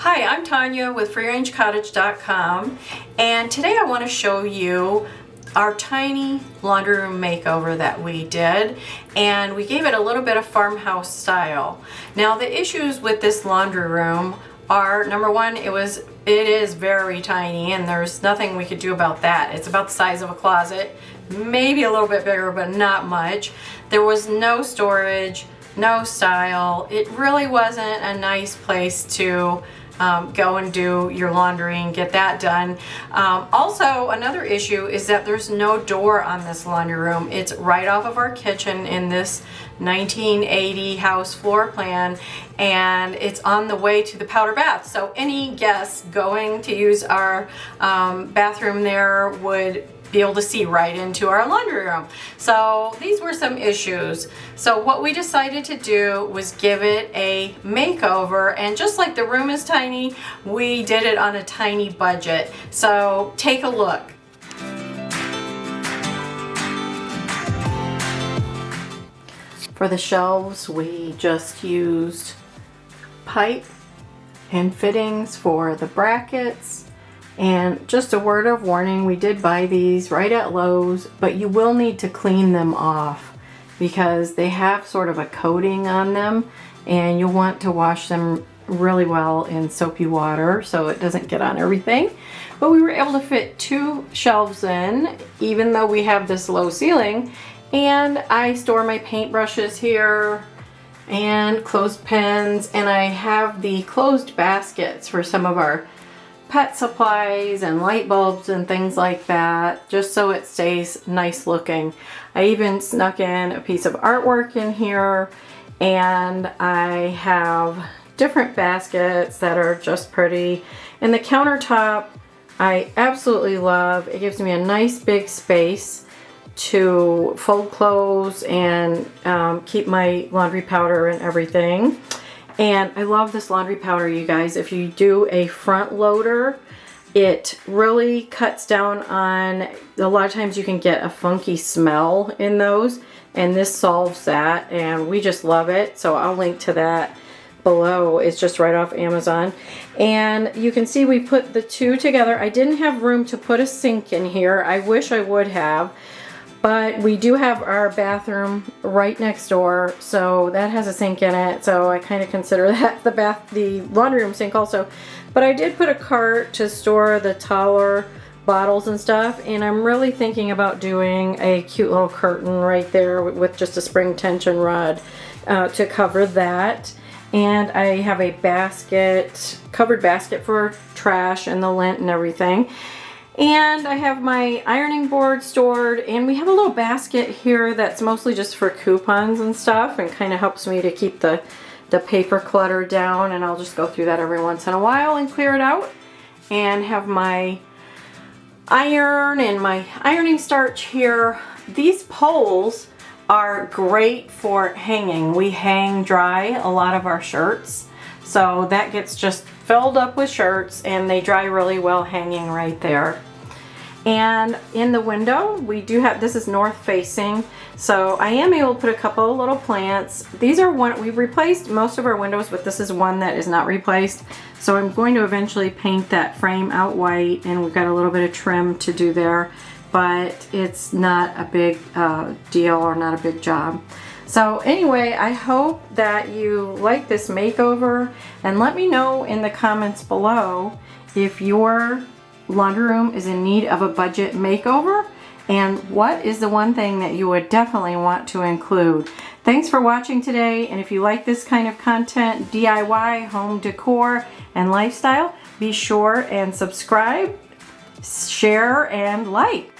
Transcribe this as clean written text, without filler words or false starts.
Hi, I'm Tanya with freerangecottage.com, and today I want to show you our tiny laundry room makeover that we did, and we gave it a little bit of farmhouse style. Now the issues with this laundry room are, number one, it is very tiny and there's nothing we could do about that. It's about the size of a closet, maybe a little bit bigger, but not much. There was no storage, no style. It really wasn't a nice place to go and do your laundry and get that done. Also, another issue is that there's no door on this laundry room. It's right off of our kitchen in this 1980 house floor plan, and it's on the way to the powder bath. So any guests going to use our bathroom there would be able to see right into our laundry room. So these were some issues. So what we decided to do was give it a makeover, and just like the room is tiny, we did it on a tiny budget. So take a look. For the shelves, we just used pipe and fittings for the brackets. And just a word of warning, we did buy these right at Lowe's, but you will need to clean them off because they have sort of a coating on them, and you'll want to wash them really well in soapy water so it doesn't get on everything. But we were able to fit 2 shelves in, even though we have this low ceiling, and I store my paintbrushes here and clothespins, and I have the closed baskets for some of our pet supplies and light bulbs and things like that, just so it stays nice looking. I even snuck in a piece of artwork in here, and I have different baskets that are just pretty. And the countertop I absolutely love. It gives me a nice big space to fold clothes and keep my laundry powder and everything. And I love this laundry powder, you guys. If you do a front loader, it really cuts down on, a lot of times you can get a funky smell in those, and this solves that, and we just love it. So I'll link to that below. It's just right off Amazon. And you can see we put the 2 together. I didn't have room to put a sink in here. I wish I would have. But we do have our bathroom right next door, so that has a sink in it. So I kind of consider that the laundry room sink also. But I did put a cart to store the taller bottles and stuff, and I'm really thinking about doing a cute little curtain right there with just a spring tension rod to cover that. And I have a covered basket for trash and the lint and everything. And I have my ironing board stored, and we have a little basket here that's mostly just for coupons and stuff, and kind of helps me to keep the paper clutter down, and I'll just go through that every once in a while and clear it out. And have my iron and my ironing starch here. These poles are great for hanging. We hang dry a lot of our shirts, so that gets just filled up with shirts, and they dry really well hanging right there. And in the window, we do have, this is north facing, so I am able to put a couple of little plants. These are we've replaced most of our windows, but this is one that is not replaced. So I'm going to eventually paint that frame out white, and we've got a little bit of trim to do there, but it's not a big deal or not a big job. So anyway, I hope that you like this makeover, and let me know in the comments below if your laundry room is in need of a budget makeover, and what is the one thing that you would definitely want to include. Thanks for watching today, and if you like this kind of content, DIY, home decor, and lifestyle, be sure and subscribe, share, and like.